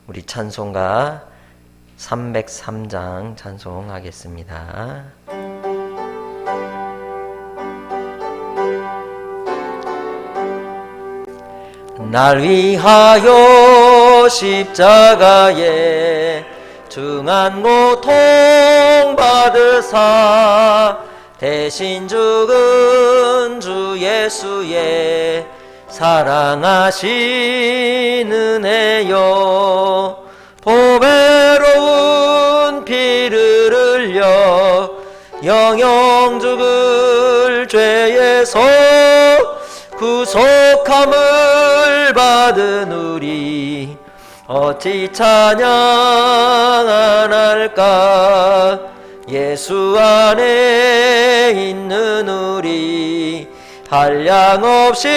우리 찬송가 303장 찬송하겠습니다. 날 위하여 십자가에 중한 고통 받으사 대신 죽은 주 예수의 사랑하신 은혜요, 보배로운 피를 흘려 영영 죽을 죄에서 구속함을 받은 우리 어찌 찬양 안 할까. 예수 안에 있는 우리 한량없이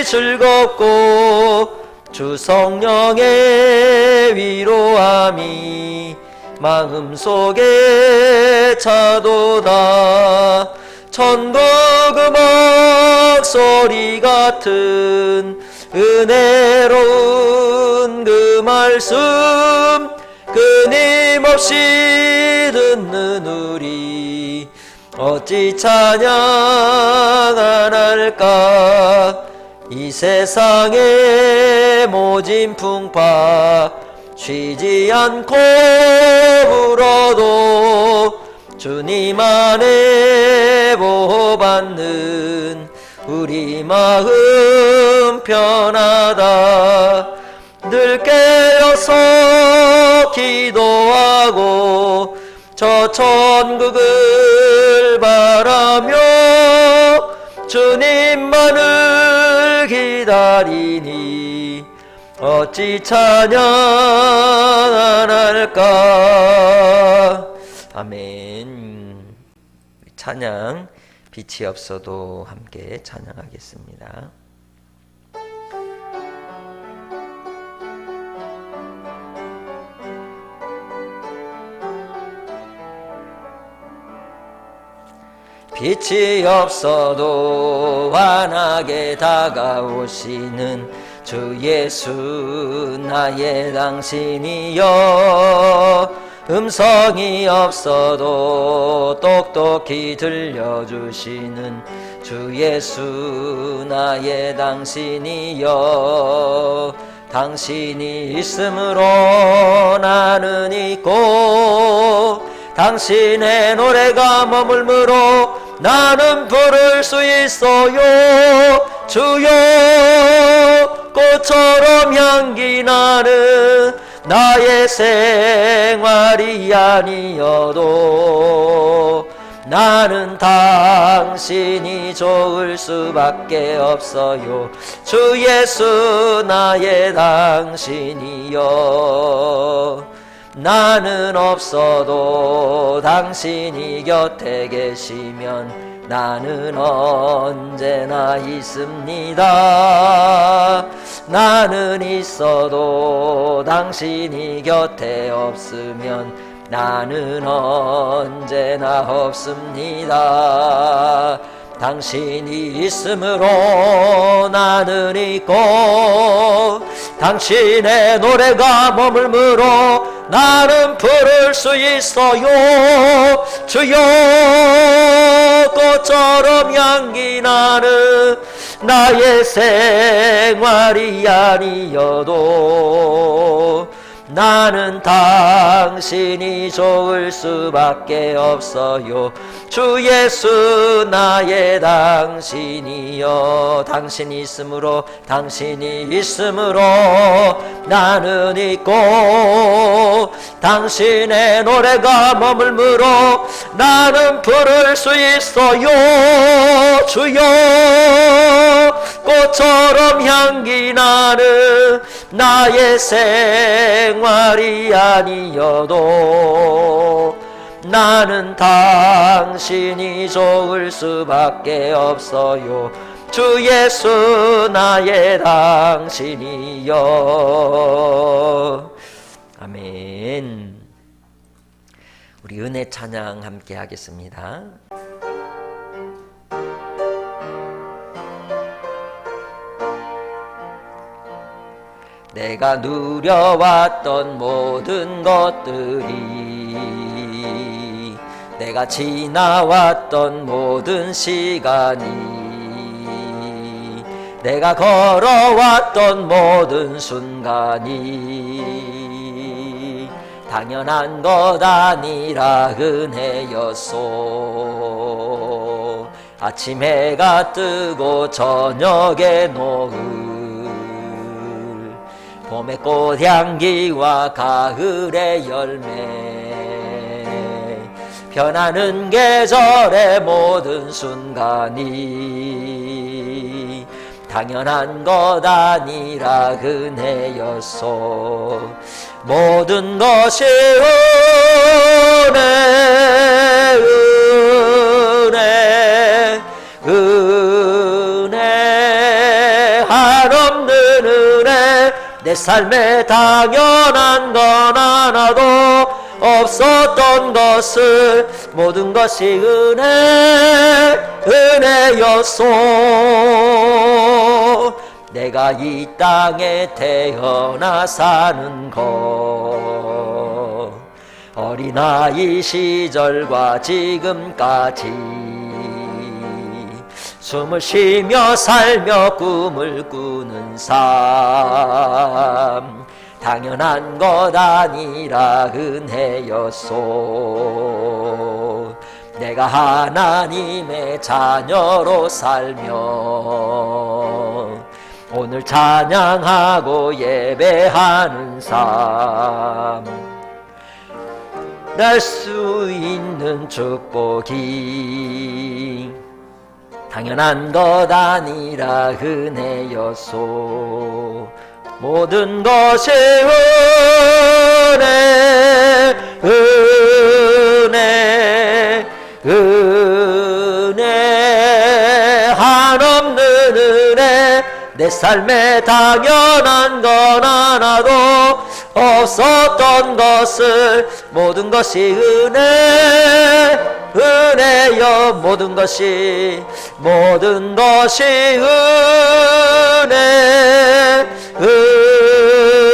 즐겁고 주 성령의 위로함이 마음속에 차도다. 천국 음악 소리 같은 은혜로운 그 말씀 끊임없이 듣는 우리 어찌 찬양 안 할까. 이 세상의 모진 풍파 쉬지 않고 불어도 주님 안에 보호받는 우리 마음 편하다. 늘 깨어서 기도하고 저 천국을 바라며 주님만을 기다리니 어찌 찬양 안 할까. 아멘. 찬양 빛이 없어도 함께 찬양하겠습니다. 빛이 없어도 환하게 다가오시는 주 예수 나의 당신이여, 음성이 없어도 똑똑히 들려주시는 주 예수 나의 당신이여, 당신이 있으므로 나는 있고 당신의 노래가 머물므로 나는 부를 수 있어요. 주여 꽃처럼 향기 나는 나의 생활이 아니어도 나는 당신이 좋을 수밖에 없어요. 주 예수 나의 당신이여, 나는 없어도 당신이 곁에 계시면 나는 언제나 있습니다. 나는 있어도 당신이 곁에 없으면 나는 언제나 없습니다. 당신이 있으므로 나는 있고 당신의 노래가 머물므로 나는 부를 수 있어요. 주여 꽃처럼 향기 나는 나의 생활이 아니어도 나는 당신이 좋을 수밖에 없어요. 주 예수 나의 당신이여, 당신이 있으므로 나는 있고 당신의 노래가 머물므로 나는 부를 수 있어요. 주여 꽃처럼 향기 나는 나의 생활이 아니어도 나는 당신이 좋을 수밖에 없어요. 주 예수 나의 당신이여. 아멘. 우리 은혜 찬양 함께 하겠습니다. 내가 누려왔던 모든 것들이, 내가 지나왔던 모든 시간이, 내가 걸어왔던 모든 순간이 당연한 것 아니라 은혜였소. 아침 해가 뜨고 저녁에 노을, 봄의 꽃향기와 가을의 열매, 변하는 계절의 모든 순간이 당연한 것 아니라 은혜였소. 모든 것이 은혜, 은혜, 한없는 은혜. 내 삶에 당연한 건 하나도 없었던 것을 모든 것이 은혜, 은혜였소. 내가 이 땅에 태어나 사는 것, 어린아이 시절과 지금까지 숨을 쉬며 살며 꿈을 꾸는 삶, 당연한 것 아니라 은혜였소. 내가 하나님의 자녀로 살며 오늘 찬양하고 예배하는 삶, 날 수 있는 축복이 당연한 것 아니라 은혜였소. 모든 것이 은혜, 은혜, 은혜, 한없는 은혜. 내 삶에 당연한 건 하나도 없었던 것을 모든 것이 은혜, 은혜여. 모든 것이 은혜,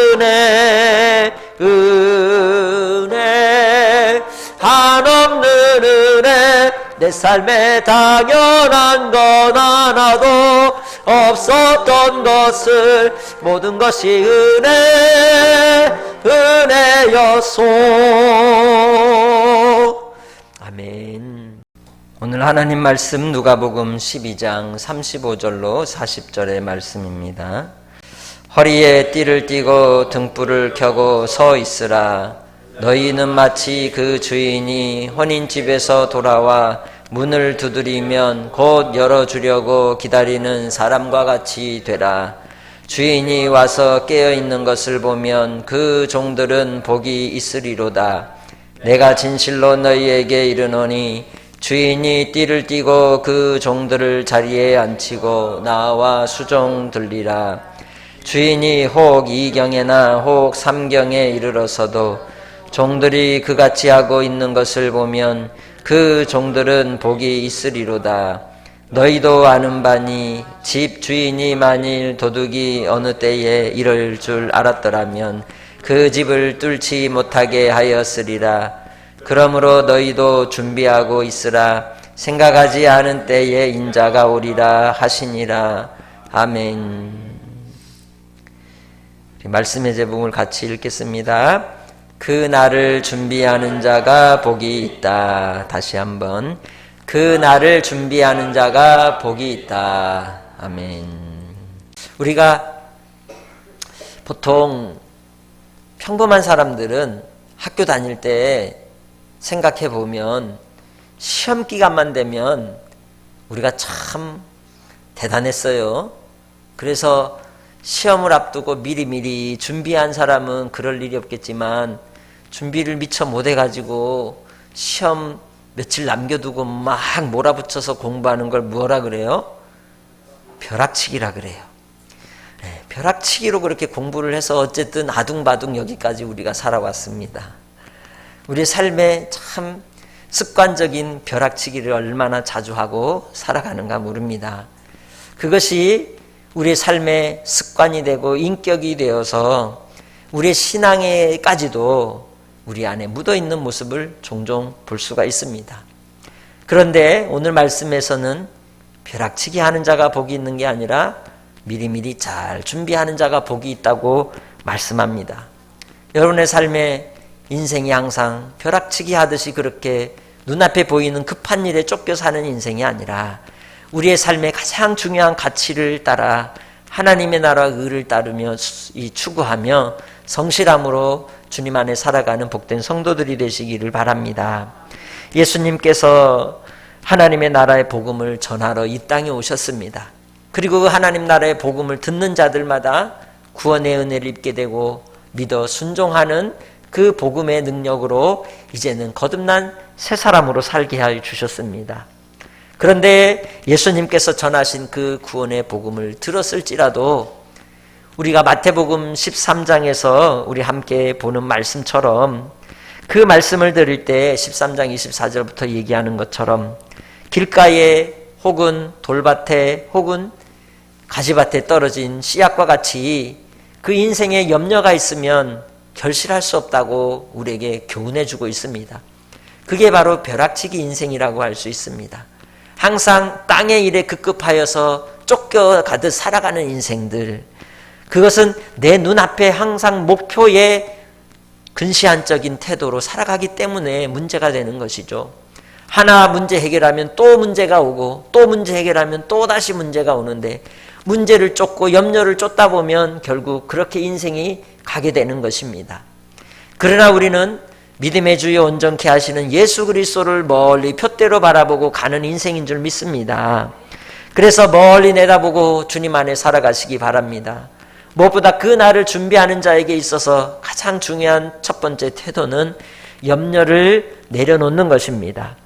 은혜, 은혜, 한없는 은혜. 내 삶에 당연한 건 하나도 없었던 것을 모든 것이 은혜, 은혜였소. 아멘. 오늘 하나님 말씀 누가복음 12장 35절로 40절의 말씀입니다. 허리에 띠를 띠고 등불을 켜고 서 있으라. 너희는 마치 그 주인이 혼인집에서 돌아와 문을 두드리면 곧 열어주려고 기다리는 사람과 같이 되라. 주인이 와서 깨어있는 것을 보면 그 종들은 복이 있으리로다. 내가 진실로 너희에게 이르노니 주인이 띠를 띠고 그 종들을 자리에 앉히고 나와 수종 들리라. 주인이 혹 2경에나 혹 3경에 이르러서도 종들이 그같이 하고 있는 것을 보면 그 종들은 복이 있으리로다. 너희도 아는 바니 집 주인이 만일 도둑이 어느 때에 이럴 줄 알았더라면 그 집을 뚫지 못하게 하였으리라. 그러므로 너희도 준비하고 있으라. 생각하지 않은 때에 인자가 오리라 하시니라. 아멘. 말씀의 제목을 같이 읽겠습니다. 그 날을 준비하는 자가 복이 있다. 다시 한번. 그 날을 준비하는 자가 복이 있다. 아멘. 우리가 보통 평범한 사람들은 학교 다닐 때 생각해 보면 시험 기간만 되면 우리가 참 대단했어요. 그래서 시험을 앞두고 미리미리 준비한 사람은 그럴 일이 없겠지만 준비를 미처 못해가지고 시험 며칠 남겨두고 막 몰아붙여서 공부하는 걸 뭐라 그래요? 벼락치기라 그래요. 네, 벼락치기로 그렇게 공부를 해서 어쨌든 아둥바둥 여기까지 우리가 살아왔습니다. 우리 삶에 참 습관적인 벼락치기를 얼마나 자주 하고 살아가는가 모릅니다. 그것이 우리의 삶의 습관이 되고 인격이 되어서 우리의 신앙에까지도 우리 안에 묻어있는 모습을 종종 볼 수가 있습니다. 그런데 오늘 말씀에서는 벼락치기 하는 자가 복이 있는 게 아니라 미리미리 잘 준비하는 자가 복이 있다고 말씀합니다. 여러분의 삶에 인생이 항상 벼락치기 하듯이 그렇게 눈앞에 보이는 급한 일에 쫓겨 사는 인생이 아니라 우리의 삶의 가장 중요한 가치를 따라 하나님의 나라 의를 따르며 추구하며 성실함으로 주님 안에 살아가는 복된 성도들이 되시기를 바랍니다. 예수님께서 하나님의 나라의 복음을 전하러 이 땅에 오셨습니다. 그리고 그 하나님 나라의 복음을 듣는 자들마다 구원의 은혜를 입게 되고 믿어 순종하는 그 복음의 능력으로 이제는 거듭난 새 사람으로 살게 하여 주셨습니다. 그런데 예수님께서 전하신 그 구원의 복음을 들었을지라도 우리가 마태복음 13장에서 우리 함께 보는 말씀처럼 그 말씀을 들을 때 13장 24절부터 얘기하는 것처럼 길가에 혹은 돌밭에 혹은 가지밭에 떨어진 씨앗과 같이 그 인생에 염려가 있으면 결실할 수 없다고 우리에게 교훈해주고 있습니다. 그게 바로 벼락치기 인생이라고 할 수 있습니다. 항상 땅의 일에 급급하여서 쫓겨가듯 살아가는 인생들, 그것은 내 눈앞에 항상 목표에 근시안적인 태도로 살아가기 때문에 문제가 되는 것이죠. 하나 문제 해결하면 또 문제가 오고 또 문제 해결하면 또 다시 문제가 오는데 문제를 쫓고 염려를 쫓다 보면 결국 그렇게 인생이 가게 되는 것입니다. 그러나 우리는 믿음의 주여 온전케 하시는 예수 그리스도를 멀리 푯대로 바라보고 가는 인생인 줄 믿습니다. 그래서 멀리 내다보고 주님 안에 살아가시기 바랍니다. 무엇보다 그 날을 준비하는 자에게 있어서 가장 중요한 첫 번째 태도는 염려를 내려놓는 것입니다.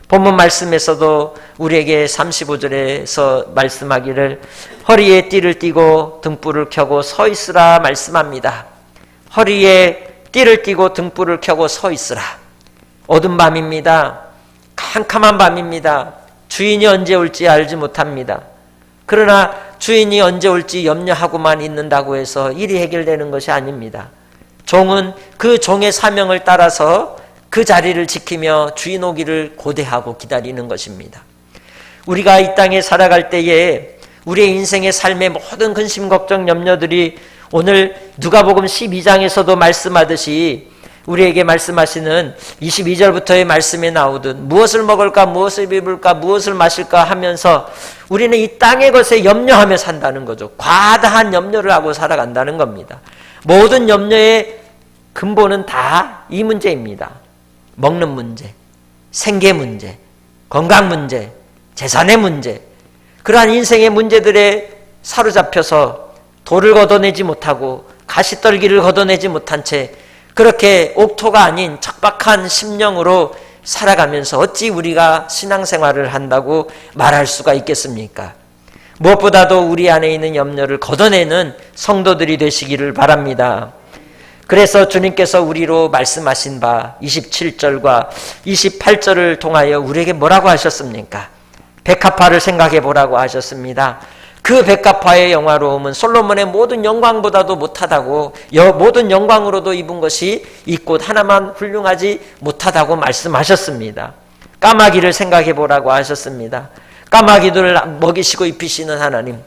본문 말씀에서도 우리에게 35절에서 말씀하기를 허리에 띠를 띠고 등불을 켜고 서 있으라 말씀합니다. 허리에 띠를 띠고 등불을 켜고 서 있으라. 어두운 밤입니다. 캄캄한 밤입니다. 주인이 언제 올지 알지 못합니다. 그러나 주인이 언제 올지 염려하고만 있는다고 해서 일이 해결되는 것이 아닙니다. 종은 그 종의 사명을 따라서 그 자리를 지키며 주인 오기를 고대하고 기다리는 것입니다. 우리가 이 땅에 살아갈 때에 우리의 인생의 삶의 모든 근심, 걱정, 염려들이 오늘 누가복음 12장에서도 말씀하듯이 우리에게 말씀하시는 22절부터의 말씀에 나오듯 무엇을 먹을까, 무엇을 입을까, 무엇을 마실까 하면서 우리는 이 땅의 것에 염려하며 산다는 거죠. 과다한 염려를 하고 살아간다는 겁니다. 모든 염려의 근본은 다 이 문제입니다. 먹는 문제, 생계 문제, 건강 문제, 재산의 문제, 그러한 인생의 문제들에 사로잡혀서 돌을 걷어내지 못하고 가시떨기를 걷어내지 못한 채 그렇게 옥토가 아닌 척박한 심령으로 살아가면서 어찌 우리가 신앙생활을 한다고 말할 수가 있겠습니까? 무엇보다도 우리 안에 있는 염려를 걷어내는 성도들이 되시기를 바랍니다. 그래서 주님께서 우리로 말씀하신 바 27절과 28절을 통하여 우리에게 뭐라고 하셨습니까? 백합화를 생각해 보라고 하셨습니다. 그 백합화의 영화로움은 솔로몬의 모든 영광보다도 못하다고, 모든 영광으로도 입은 것이 이 꽃 하나만 훌륭하지 못하다고 말씀하셨습니다. 까마귀를 생각해 보라고 하셨습니다. 까마귀들을 먹이시고 입히시는 하나님,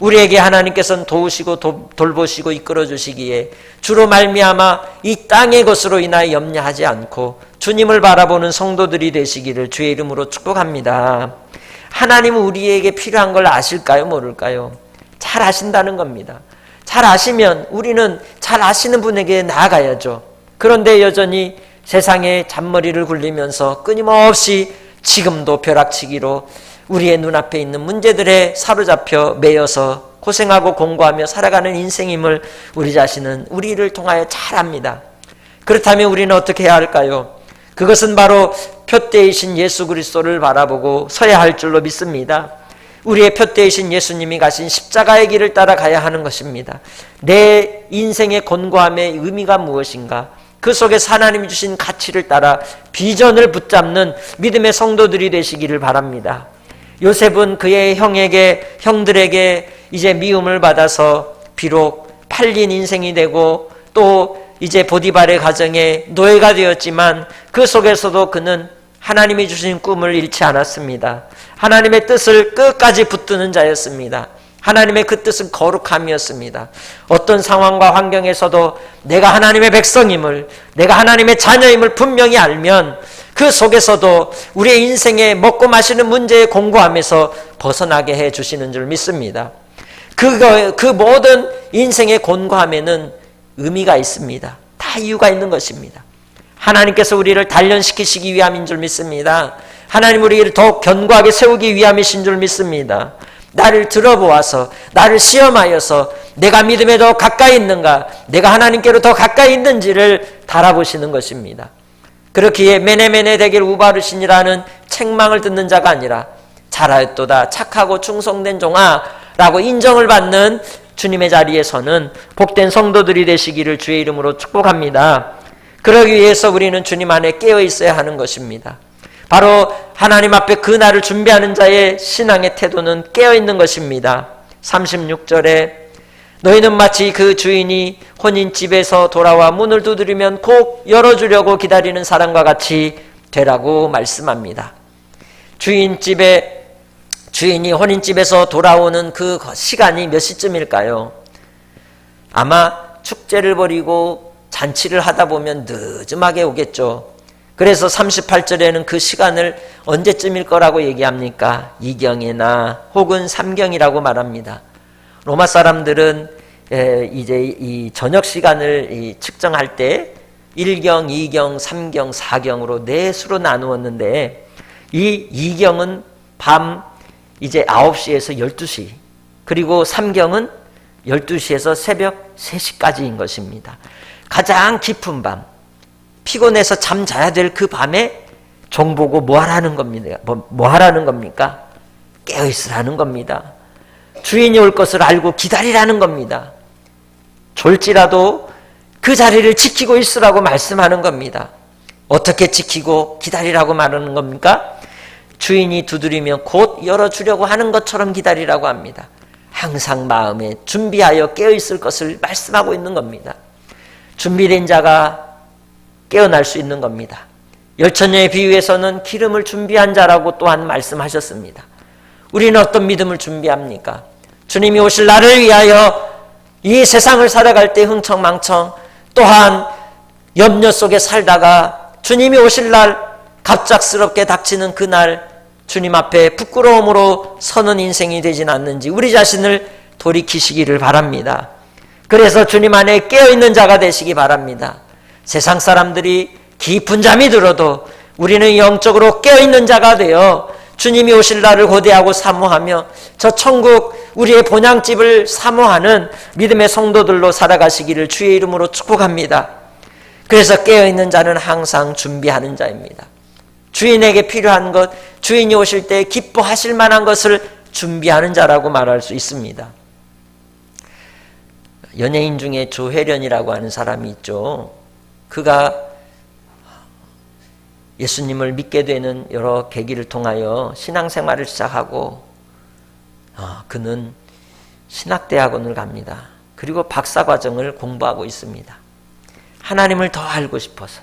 우리에게 하나님께서는 도우시고 돌보시고 이끌어 주시기에 주로 말미암아 이 땅의 것으로 인하여 염려하지 않고 주님을 바라보는 성도들이 되시기를 주의 이름으로 축복합니다. 하나님은 우리에게 필요한 걸 아실까요, 모를까요? 잘 아신다는 겁니다. 잘 아시면 우리는 잘 아시는 분에게 나아가야죠. 그런데 여전히 세상에 잔머리를 굴리면서 끊임없이 지금도 벼락치기로 우리의 눈앞에 있는 문제들에 사로잡혀 매여서 고생하고 공고하며 살아가는 인생임을 우리 자신은 우리를 통하여 잘 압니다. 그렇다면 우리는 어떻게 해야 할까요? 그것은 바로 표대이신 예수 그리스도를 바라보고 서야 할 줄로 믿습니다. 우리의 표대이신 예수님이 가신 십자가의 길을 따라가야 하는 것입니다. 내 인생의 곤고함의 의미가 무엇인가? 그 속에서 하나님이 주신 가치를 따라 비전을 붙잡는 믿음의 성도들이 되시기를 바랍니다. 요셉은 그의 형들에게 이제 미움을 받아서 비록 팔린 인생이 되고 또 이제 보디발의 가정에 노예가 되었지만 그 속에서도 그는 하나님이 주신 꿈을 잃지 않았습니다. 하나님의 뜻을 끝까지 붙드는 자였습니다. 하나님의 그 뜻은 거룩함이었습니다. 어떤 상황과 환경에서도 내가 하나님의 백성임을, 내가 하나님의 자녀임을 분명히 알면 그 속에서도 우리의 인생에 먹고 마시는 문제에 공고함에서 벗어나게 해 주시는 줄 믿습니다. 그 모든 인생의 곤고함에는 의미가 있습니다. 다 이유가 있는 것입니다. 하나님께서 우리를 단련시키시기 위함인 줄 믿습니다. 하나님 우리를 더욱 견고하게 세우기 위함이신 줄 믿습니다. 나를 들어보아서 나를 시험하여서 내가 믿음에 더 가까이 있는가, 내가 하나님께로 더 가까이 있는지를 달아보시는 것입니다. 그렇기에 메네메네 되길 우바르시니라는 책망을 듣는 자가 아니라 잘하였도다 착하고 충성된 종아 라고 인정을 받는 주님의 자리에서는 복된 성도들이 되시기를 주의 이름으로 축복합니다. 그러기 위해서 우리는 주님 안에 깨어 있어야 하는 것입니다. 바로 하나님 앞에 그 날을 준비하는 자의 신앙의 태도는 깨어 있는 것입니다. 36절에 너희는 마치 그 주인이 혼인집에서 돌아와 문을 두드리면 꼭 열어주려고 기다리는 사람과 같이 되라고 말씀합니다. 주인이 혼인집에서 돌아오는 그 시간이 몇 시쯤일까요? 아마 축제를 벌이고 잔치를 하다 보면 늦음하게 오겠죠. 그래서 38절에는 그 시간을 언제쯤일 거라고 얘기합니까? 2경이나 혹은 3경이라고 말합니다. 로마 사람들은 이제 이 저녁 시간을 측정할 때 1경, 2경, 3경, 4경으로 네 수로 나누었는데 이 2경은 밤 이제 9시에서 12시, 그리고 3경은 12시에서 새벽 3시까지인 것입니다. 가장 깊은 밤, 피곤해서 잠 자야 될 그 밤에 종 보고 뭐 하라는 겁니다. 뭐 하라는 겁니까? 깨어 있으라는 겁니다. 주인이 올 것을 알고 기다리라는 겁니다. 졸지라도 그 자리를 지키고 있으라고 말씀하는 겁니다. 어떻게 지키고 기다리라고 말하는 겁니까? 주인이 두드리면 곧 열어주려고 하는 것처럼 기다리라고 합니다. 항상 마음에 준비하여 깨어있을 것을 말씀하고 있는 겁니다. 준비된 자가 깨어날 수 있는 겁니다. 열처녀의 비유에서는 기름을 준비한 자라고 또한 말씀하셨습니다. 우리는 어떤 믿음을 준비합니까? 주님이 오실 날을 위하여 이 세상을 살아갈 때 흥청망청, 또한 염려 속에 살다가 주님이 오실 날 갑작스럽게 닥치는 그날 주님 앞에 부끄러움으로 서는 인생이 되진 않는지 우리 자신을 돌이키시기를 바랍니다. 그래서 주님 안에 깨어있는 자가 되시기 바랍니다. 세상 사람들이 깊은 잠이 들어도 우리는 영적으로 깨어있는 자가 되어 주님이 오실 날을 고대하고 사모하며 저 천국 우리의 본향집을 사모하는 믿음의 성도들로 살아가시기를 주의 이름으로 축복합니다. 그래서 깨어있는 자는 항상 준비하는 자입니다. 주인에게 필요한 것, 주인이 오실 때 기뻐하실 만한 것을 준비하는 자라고 말할 수 있습니다. 연예인 중에 조혜련이라고 하는 사람이 있죠. 그가 예수님을 믿게 되는 여러 계기를 통하여 신앙생활을 시작하고 그는 신학대학원을 갑니다. 그리고 박사과정을 공부하고 있습니다. 하나님을 더 알고 싶어서,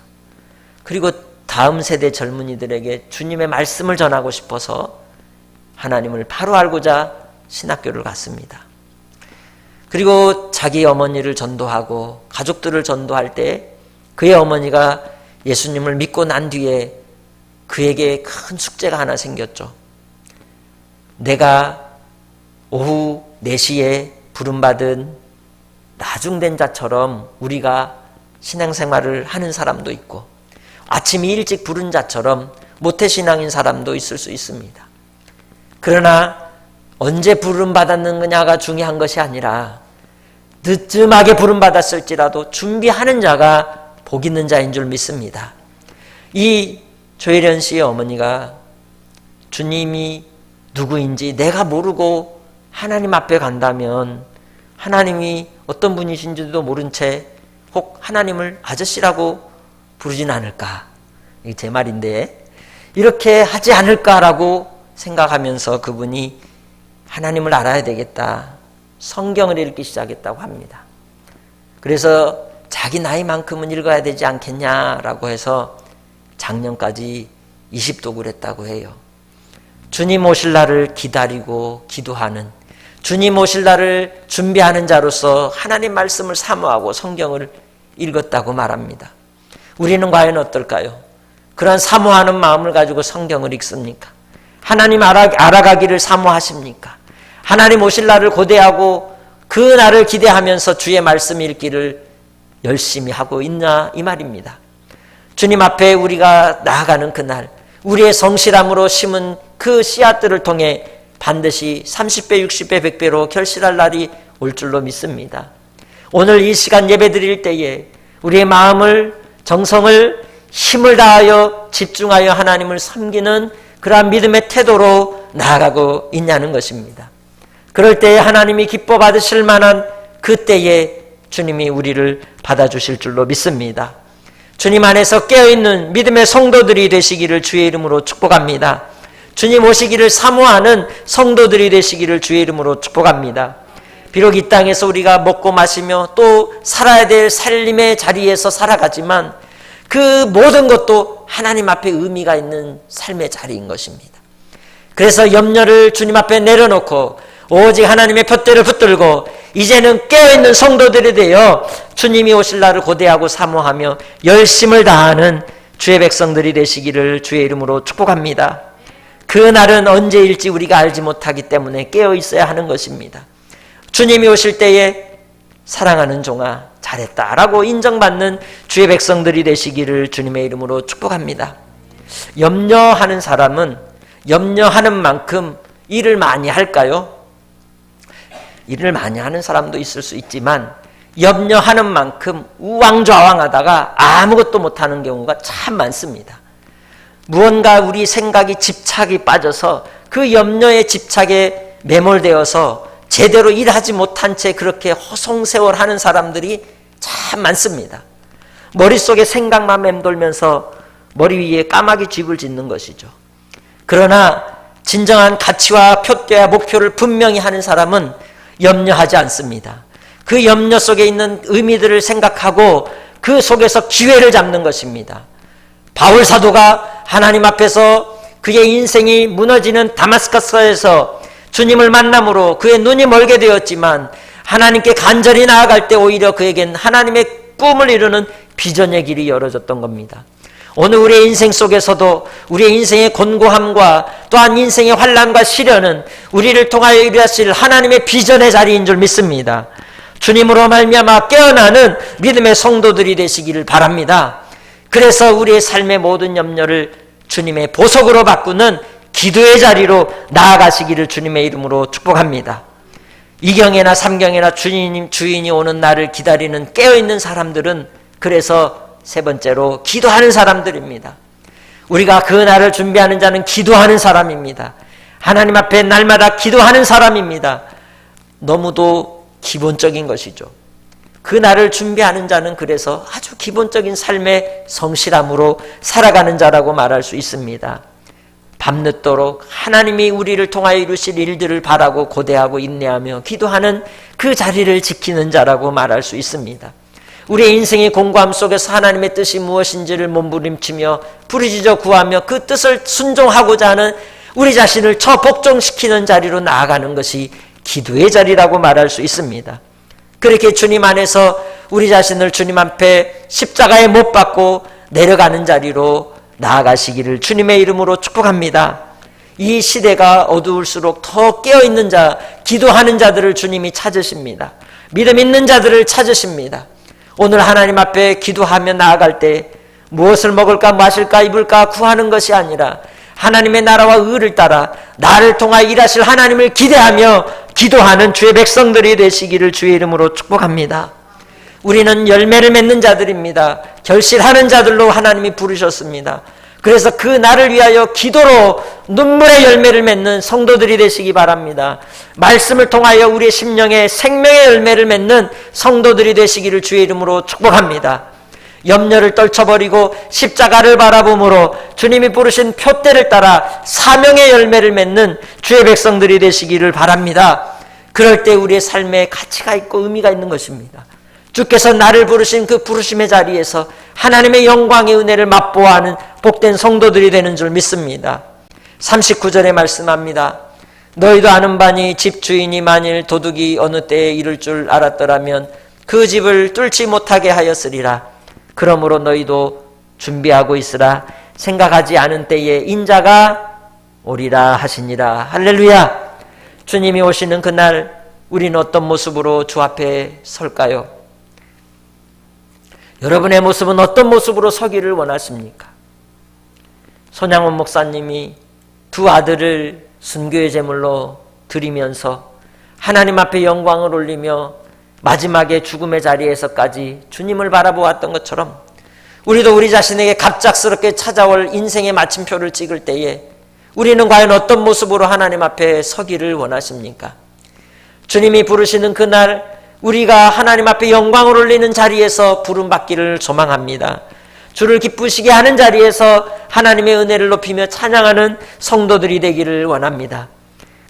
그리고 다음 세대 젊은이들에게 주님의 말씀을 전하고 싶어서 하나님을 바로 알고자 신학교를 갔습니다. 그리고 자기 어머니를 전도하고 가족들을 전도할 때 그의 어머니가 예수님을 믿고 난 뒤에 그에게 큰 숙제가 하나 생겼죠. 내가 오후 4시에 부름받은 나중된 자처럼 우리가 신앙생활을 하는 사람도 있고 아침 일찍 부른 자처럼 모태신앙인 사람도 있을 수 있습니다. 그러나 언제 부름받았느냐가 중요한 것이 아니라 늦음하게 부름받았을지라도 준비하는 자가 복 있는 자인 줄 믿습니다. 이 조혜련 씨의 어머니가 주님이 누구인지 내가 모르고 하나님 앞에 간다면 하나님이 어떤 분이신지도 모른 채 혹 하나님을 아저씨라고 부르진 않을까? 이게 제 말인데 이렇게 하지 않을까라고 생각하면서 그분이 하나님을 알아야 되겠다. 성경을 읽기 시작했다고 합니다. 그래서 자기 나이만큼은 읽어야 되지 않겠냐라고 해서 작년까지 20독을 했다고 해요. 주님 오실 날을 기다리고 기도하는, 주님 오실 날을 준비하는 자로서 하나님 말씀을 사모하고 성경을 읽었다고 말합니다. 우리는 과연 어떨까요? 그런 사모하는 마음을 가지고 성경을 읽습니까? 하나님 알아가기를 사모하십니까? 하나님 오실 날을 고대하고 그 날을 기대하면서 주의 말씀 읽기를 열심히 하고 있냐 이 말입니다. 주님 앞에 우리가 나아가는 그날, 우리의 성실함으로 심은 그 씨앗들을 통해 반드시 30배, 60배, 100배로 결실할 날이 올 줄로 믿습니다. 오늘 이 시간 예배 드릴 때에 우리의 마음을, 정성을, 힘을 다하여 집중하여 하나님을 섬기는 그러한 믿음의 태도로 나아가고 있냐는 것입니다. 그럴 때에 하나님이 기뻐 받으실 만한 그때에 주님이 우리를 받아주실 줄로 믿습니다. 주님 안에서 깨어있는 믿음의 성도들이 되시기를 주의 이름으로 축복합니다. 주님 오시기를 사모하는 성도들이 되시기를 주의 이름으로 축복합니다. 비록 이 땅에서 우리가 먹고 마시며 또 살아야 될 살림의 자리에서 살아가지만 그 모든 것도 하나님 앞에 의미가 있는 삶의 자리인 것입니다. 그래서 염려를 주님 앞에 내려놓고 오직 하나님의 푯대를 붙들고 이제는 깨어있는 성도들이 되어 주님이 오실 날을 고대하고 사모하며 열심을 다하는 주의 백성들이 되시기를 주의 이름으로 축복합니다. 그 날은 언제일지 우리가 알지 못하기 때문에 깨어있어야 하는 것입니다. 주님이 오실 때에 사랑하는 종아 잘했다라고 인정받는 주의 백성들이 되시기를 주님의 이름으로 축복합니다. 염려하는 사람은 염려하는 만큼 일을 많이 할까요? 일을 많이 하는 사람도 있을 수 있지만 염려하는 만큼 우왕좌왕하다가 아무것도 못하는 경우가 참 많습니다. 무언가 우리 생각이 집착이 빠져서 그 염려의 집착에 매몰되어서 제대로 일하지 못한 채 그렇게 허송세월하는 사람들이 참 많습니다. 머릿속에 생각만 맴돌면서 머리 위에 까마귀 쥐을 짓는 것이죠. 그러나 진정한 가치와 푯대와 목표를 분명히 하는 사람은 염려하지 않습니다. 그 염려 속에 있는 의미들을 생각하고 그 속에서 기회를 잡는 것입니다. 바울 사도가 하나님 앞에서 그의 인생이 무너지는 다마스커스에서 주님을 만남으로 그의 눈이 멀게 되었지만 하나님께 간절히 나아갈 때 오히려 그에겐 하나님의 꿈을 이루는 비전의 길이 열어졌던 겁니다. 오늘 우리의 인생 속에서도 우리의 인생의 곤고함과 또한 인생의 환난과 시련은 우리를 통하여 이루어질 하나님의 비전의 자리인 줄 믿습니다. 주님으로 말미암아 깨어나는 믿음의 성도들이 되시기를 바랍니다. 그래서 우리의 삶의 모든 염려를 주님의 보석으로 바꾸는 기도의 자리로 나아가시기를 주님의 이름으로 축복합니다. 2경이나 3경이나 주인이 오는 날을 기다리는 깨어있는 사람들은 그래서 세 번째로 기도하는 사람들입니다. 우리가 그 날을 준비하는 자는 기도하는 사람입니다. 하나님 앞에 날마다 기도하는 사람입니다. 너무도 기본적인 것이죠. 그 날을 준비하는 자는 그래서 아주 기본적인 삶의 성실함으로 살아가는 자라고 말할 수 있습니다. 밤늦도록 하나님이 우리를 통하여 이루실 일들을 바라고 고대하고 인내하며 기도하는 그 자리를 지키는 자라고 말할 수 있습니다. 우리의 인생의 공고함 속에서 하나님의 뜻이 무엇인지를 몸부림치며 부르짖어 구하며 그 뜻을 순종하고자 하는 우리 자신을 처복종시키는 자리로 나아가는 것이 기도의 자리라고 말할 수 있습니다. 그렇게 주님 안에서 우리 자신을 주님 앞에 십자가에 못 박고 내려가는 자리로 나아가시기를 주님의 이름으로 축복합니다. 이 시대가 어두울수록 더 깨어있는 자, 기도하는 자들을 주님이 찾으십니다. 믿음 있는 자들을 찾으십니다. 오늘 하나님 앞에 기도하며 나아갈 때 무엇을 먹을까 마실까 입을까 구하는 것이 아니라 하나님의 나라와 의를 따라 나를 통하여 일하실 하나님을 기대하며 기도하는 주의 백성들이 되시기를 주의 이름으로 축복합니다. 우리는 열매를 맺는 자들입니다. 결실하는 자들로 하나님이 부르셨습니다. 그래서 그 날을 위하여 기도로 눈물의 열매를 맺는 성도들이 되시기 바랍니다. 말씀을 통하여 우리의 심령에 생명의 열매를 맺는 성도들이 되시기를 주의 이름으로 축복합니다. 염려를 떨쳐버리고 십자가를 바라봄으로 주님이 부르신 푯대를 따라 사명의 열매를 맺는 주의 백성들이 되시기를 바랍니다. 그럴 때 우리의 삶에 가치가 있고 의미가 있는 것입니다. 주께서 나를 부르신 그 부르심의 자리에서 하나님의 영광의 은혜를 맛보아하는 복된 성도들이 되는 줄 믿습니다. 39절에 말씀합니다. 너희도 아는 바니 집주인이 만일 도둑이 어느 때에 이를 줄 알았더라면 그 집을 뚫지 못하게 하였으리라. 그러므로 너희도 준비하고 있으라. 생각하지 않은 때에 인자가 오리라 하시니라. 할렐루야. 주님이 오시는 그날 우리는 어떤 모습으로 주 앞에 설까요? 여러분의 모습은 어떤 모습으로 서기를 원하십니까? 손양원 목사님이 두 아들을 순교의 제물로 드리면서 하나님 앞에 영광을 올리며 마지막에 죽음의 자리에서까지 주님을 바라보았던 것처럼 우리도 우리 자신에게 갑작스럽게 찾아올 인생의 마침표를 찍을 때에 우리는 과연 어떤 모습으로 하나님 앞에 서기를 원하십니까? 주님이 부르시는 그날 우리가 하나님 앞에 영광을 올리는 자리에서 부름받기를 소망합니다. 주를 기쁘시게 하는 자리에서 하나님의 은혜를 높이며 찬양하는 성도들이 되기를 원합니다.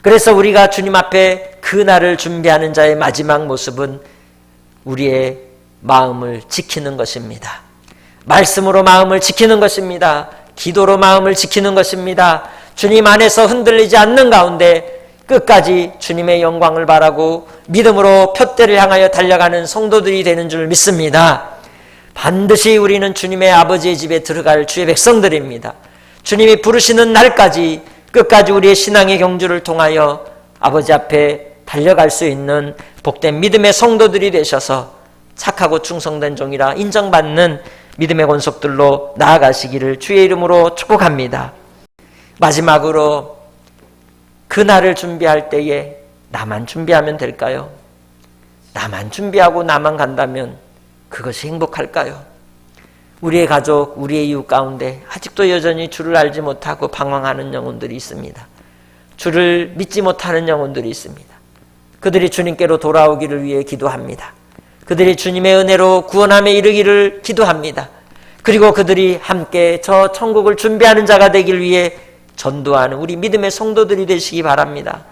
그래서 우리가 주님 앞에 그날을 준비하는 자의 마지막 모습은 우리의 마음을 지키는 것입니다. 말씀으로 마음을 지키는 것입니다. 기도로 마음을 지키는 것입니다. 주님 안에서 흔들리지 않는 가운데 끝까지 주님의 영광을 바라고 믿음으로 푯대를 향하여 달려가는 성도들이 되는 줄 믿습니다. 반드시 우리는 주님의 아버지의 집에 들어갈 주의 백성들입니다. 주님이 부르시는 날까지 끝까지 우리의 신앙의 경주를 통하여 아버지 앞에 달려갈 수 있는 복된 믿음의 성도들이 되셔서 착하고 충성된 종이라 인정받는 믿음의 권속들로 나아가시기를 주의 이름으로 축복합니다. 마지막으로 그날을 준비할 때에 나만 준비하면 될까요? 나만 준비하고 나만 간다면 그것이 행복할까요? 우리의 가족, 우리의 이웃 가운데 아직도 여전히 주를 알지 못하고 방황하는 영혼들이 있습니다. 주를 믿지 못하는 영혼들이 있습니다. 그들이 주님께로 돌아오기를 위해 기도합니다. 그들이 주님의 은혜로 구원함에 이르기를 기도합니다. 그리고 그들이 함께 저 천국을 준비하는 자가 되길 위해 전도하는 우리 믿음의 성도들이 되시기 바랍니다.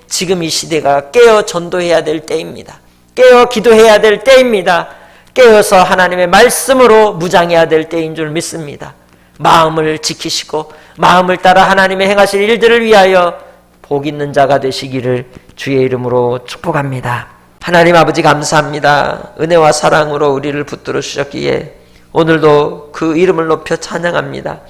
지금 이 시대가 깨어 전도해야 될 때입니다. 깨어 기도해야 될 때입니다. 깨어서 하나님의 말씀으로 무장해야 될 때인 줄 믿습니다. 마음을 지키시고 마음을 따라 하나님의 행하실 일들을 위하여 복 있는 자가 되시기를 주의 이름으로 축복합니다. 하나님 아버지 감사합니다. 은혜와 사랑으로 우리를 붙들어 주셨기에 오늘도 그 이름을 높여 찬양합니다.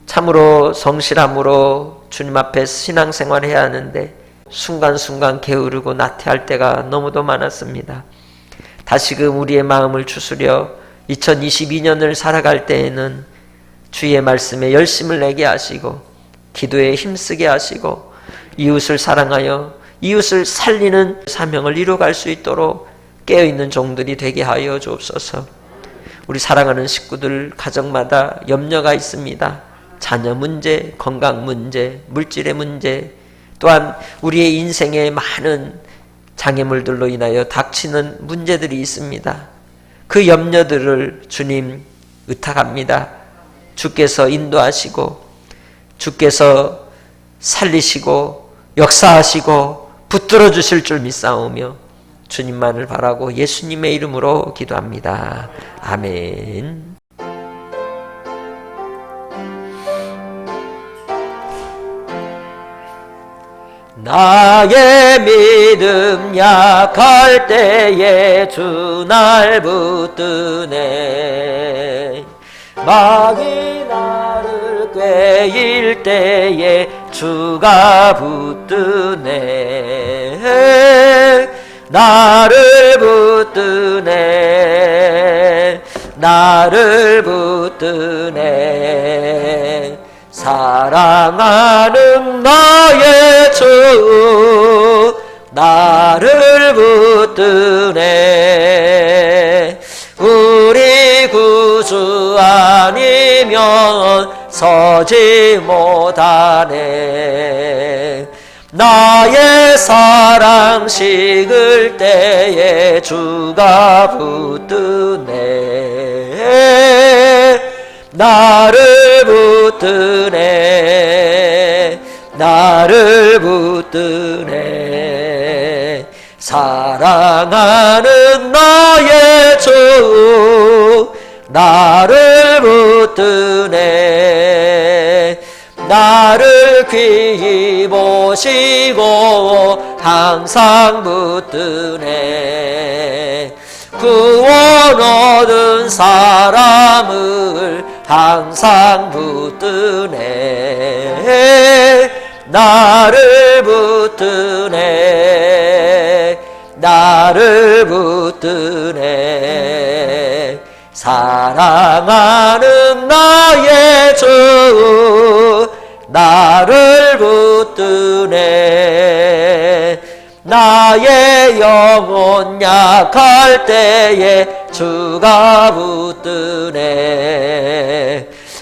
참으로 성실함으로 주님 앞에 신앙생활해야 하는데 순간순간 게으르고 나태할 때가 너무도 많았습니다. 다시금 우리의 마음을 추스려 2022년을 살아갈 때에는 주의 말씀에 열심을 내게 하시고 기도에 힘쓰게 하시고 이웃을 사랑하여 이웃을 살리는 사명을 이루어갈 수 있도록 깨어있는 종들이 되게 하여 주옵소서. 우리 사랑하는 식구들 가정마다 염려가 있습니다. 자녀 문제, 건강 문제, 물질의 문제, 또한 우리의 인생에 많은 장애물들로 인하여 닥치는 문제들이 있습니다. 그 염려들을 주님 의탁합니다. 주께서 인도하시고 주께서 살리시고 역사하시고 붙들어 주실 줄 믿사오며 주님만을 바라고 예수님의 이름으로 기도합니다. 아멘. 나의 믿음 약할 때에 주 날 붙드네. 마귀 나를 꾀일 때에 주가 붙드네. 나를 붙드네. 나를 붙드네. 사랑하는 나의 주 나를 붙드네. 우리 구주 아니면 서지 못하네. 나의 사랑 식을 때에 주가 붙드네. 나를 붙드네. 나를 붙드네. 사랑하는 나의 주 나를 붙드네. 나를 귀히 보시고 항상 붙드네. 구원 얻은 사람을 항상 붙드네. 나를 붙드네. 나를 붙드네. 사랑하는 나의 주 나를 붙드네. 나의 영혼 약할 때에 주가 붙드네.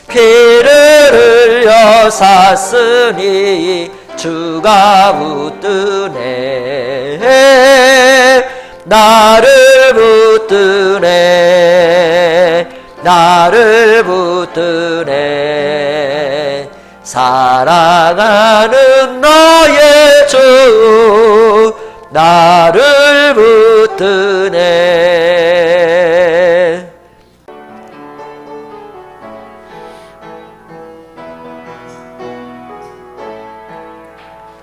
피를 흘려 샀으니 주가 붙드네. 나를 붙드네. 나를 붙드네. 사랑하는 나의 주 나를 붙드네.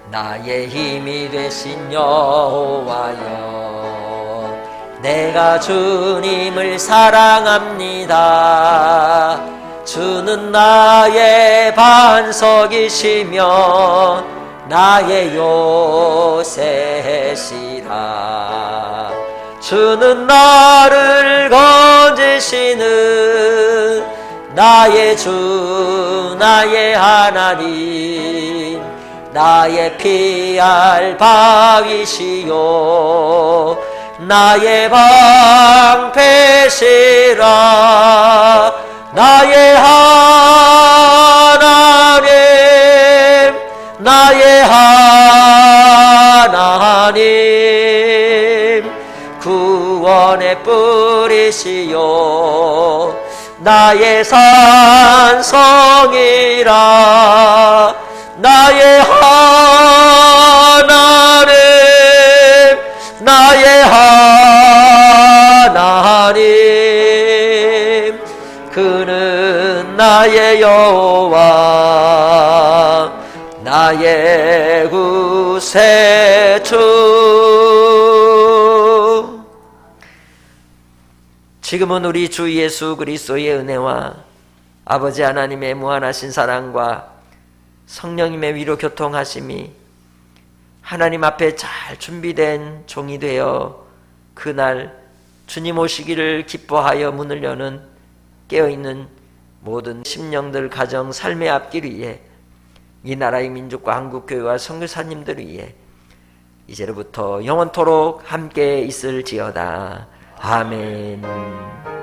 나의 힘이 되신 여호와여, 내가 주님을 사랑합니다. 주는 나의 반석이시며 나의 요새시라. 주는 나를 건지시는 나의 주 나의 하나님, 나의 피할 바위시요 나의 방패시라. 나의 하나님, 나의 하나님, 구원의 뿌리시요 나의 산성이라. 나의 하나님, 나의 하나님, 그는 나의 여호와 나의 구세주. 지금은 우리 주 예수 그리스도의 은혜와 아버지 하나님의 무한하신 사랑과 성령님의 위로 교통하심이 하나님 앞에 잘 준비된 종이 되어 그날 주님 오시기를 기뻐하여 문을 여는 깨어있는 모든 심령들, 가정, 삶의 앞길 위에 이 나라의 민족과 한국교회와 선교사님들을 위해 이제로부터 영원토록 함께 있을지어다. 아멘.